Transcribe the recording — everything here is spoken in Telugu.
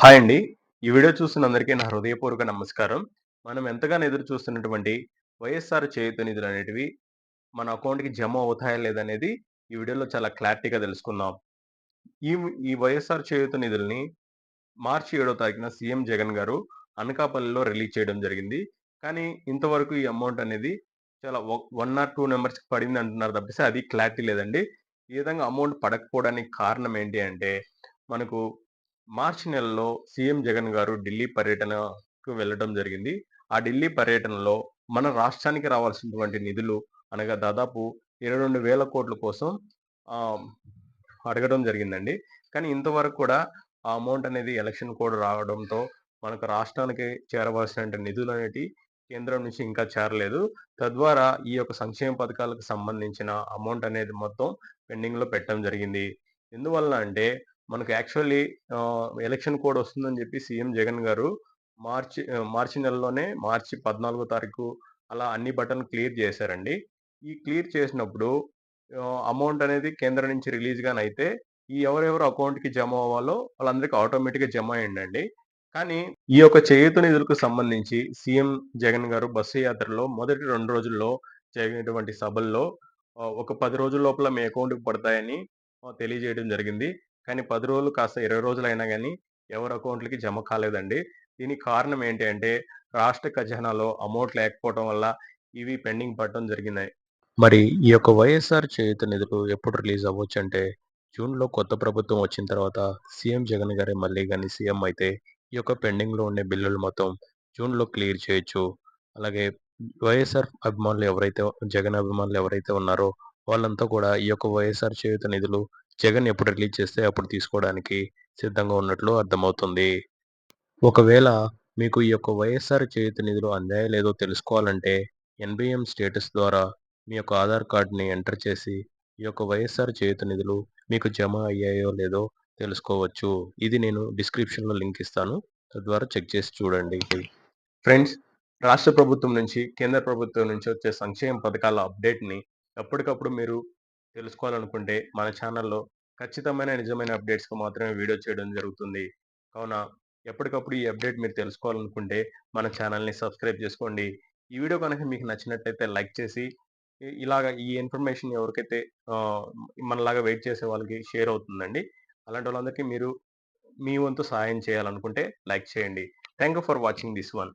హాయ్ అండి. ఈ వీడియో చూస్తున్న అందరికీ నా హృదయపూర్వక నమస్కారం. మనం ఎంతగానో ఎదురు చూస్తున్నటువంటి వైఎస్ఆర్ చేయూత నిధులనేటివి మన అకౌంట్‌కి జమ అవుతాయా లేదనేది ఈ వీడియోలో చాలా క్లారిటీగా తెలుసుకుందాం. ఈ వైఎస్ఆర్ చేయూత నిధుల్ని మార్చి 7వ తారీఖున సీఎం జగన్ గారు అనకాపల్లిలో రిలీజ్ చేయడం జరిగింది. కానీ ఇంతవరకు ఈ అమౌంట్ అనేది చాలా 1 ఆర్ 2 నంబర్స్‌కి పడిందంటున్నారు తప్పిస్తే అది క్లారిటీ లేదండి. ఈ విధంగా అమౌంట్ పడకపోవడానికి కారణం ఏంటి అంటే, మనకు మార్చి నెలలో సీఎం జగన్ గారు ఢిల్లీ పర్యటనకు వెళ్ళడం జరిగింది. ఆ ఢిల్లీ పర్యటనలో మన రాష్ట్రానికి రావాల్సినటువంటి నిధులు అనగా దాదాపు 22,000,00,00,000 కోసం ఆహ్, అడగడం జరిగిందండి. కానీ ఇంతవరకు కూడా ఆ అమౌంట్ అనేది ఎలక్షన్ కోడ్ రావడంతో మనకు రాష్ట్రానికి చేరవలసినంత నిధులనేటివి కేంద్రం నుంచి ఇంకా చేరలేదు. తద్వారా ఈ యొక్క సంక్షేమ పథకాలకు సంబంధించిన అమౌంట్ అనేది మొత్తం పెండింగ్‌లో పెట్టడం జరిగింది. ఎందువలన అంటే మనకు యాక్చువల్లీ ఎలక్షన్ కోడ్ వస్తుందని చెప్పి సీఎం జగన్ గారు మార్చి నెలలోనే మార్చి 14 తారీఖు అలా అన్ని బటన్లు క్లియర్ చేశారండి. ఈ క్లియర్ చేసినప్పుడు అమౌంట్ అనేది కేంద్రం నుంచి రిలీజ్ గానైతే ఈ ఎవరెవరు అకౌంట్‌కి జమ అవ్వాలో వాళ్ళందరికి ఆటోమేటిక్‌గా జమ అయిందండి. కానీ ఈ యొక్క చేయూత నిధులకు సంబంధించి సీఎం జగన్ గారు బస్సు యాత్రలో మొదటి 2 రోజుల్లో జరిగినటువంటి సభల్లో ఒక 10 రోజుల లోపల మీ అకౌంట్‌కి పడతాయని తెలియజేయడం జరిగింది. కానీ 10 రోజులు కాస్త 20 రోజులయినా గాని ఎవరి అకౌంట్‌లకి జమ కాలేదండి. దీనికి కారణం ఏంటి అంటే రాష్ట్ర ఖజానాలో అమౌంట్ లేకపోవటం వల్ల ఇవి పెండింగ్ పడటం జరిగినాయి. మరి ఈ యొక్క వైఎస్ఆర్ చేయూత నిధులు ఎప్పుడు రిలీజ్ అవ్వొచ్చంటే, జూన్‌లో కొత్త ప్రభుత్వం వచ్చిన తర్వాత సీఎం జగన్ గారే మళ్ళీ గాని సీఎం అయితే, ఈ యొక్క పెండింగ్‌లో ఉండే బిల్లులు మొత్తం జూన్‌లో క్లియర్ చేయొచ్చు. అలాగే వైఎస్ఆర్ అభిమానులు ఎవరైతే జగన్ అభిమానులు ఎవరైతే ఉన్నారో, వాళ్ళంతా కూడా ఈ యొక్క వైఎస్ఆర్ చేయూత నిధులు జగన్ ఎప్పుడు రిలీజ్ చేస్తే అప్పుడు తీసుకోవడానికి సిద్ధంగా ఉన్నట్లు అర్థమవుతుంది. ఒకవేళ మీకు ఈ యొక్క వైఎస్ఆర్ చేయూత నిధులు అందాయో లేదో తెలుసుకోవాలంటే, ఎన్‌బీఎం స్టేటస్ ద్వారా మీ యొక్క ఆధార్ కార్డ్‌ని ఎంటర్ చేసి, ఈ యొక్క వైఎస్ఆర్ చేయూత నిధులు మీకు జమ అయ్యాయో లేదో తెలుసుకోవచ్చు. ఇది నేను డిస్క్రిప్షన్‌లో లింక్ ఇస్తాను. తద్వారా చెక్ చేసి చూడండి. ఫ్రెండ్స్, రాష్ట్ర ప్రభుత్వం నుంచి, కేంద్ర ప్రభుత్వం నుంచి వచ్చే సంక్షేమ పథకాల అప్డేట్‌ని ఎప్పటికప్పుడు మీరు తెలుసుకోవాలనుకుంటే, మన ఛానల్‌లో ఖచ్చితమైన, నిజమైన అప్డేట్స్‌కి మాత్రమే వీడియో చేయడం జరుగుతుంది. కావున ఎప్పటికప్పుడు ఈ అప్డేట్ మీరు తెలుసుకోవాలనుకుంటే, మన ఛానల్‌ని సబ్స్క్రైబ్ చేసుకోండి. ఈ వీడియో గనక మీకు నచ్చినట్టయితే లైక్ చేసి, ఇలాగ ఈ ఇన్ఫర్మేషన్ ఎవరికైతే ఆహ్, మనలాగా వెయిట్ చేసే వాళ్ళకి షేర్ అవుతుందండి. అలాంటి వాళ్ళందరికీ మీరు మీ వంతు సహాయం చేయాలనుకుంటే లైక్ చేయండి. Thank you for watching this one.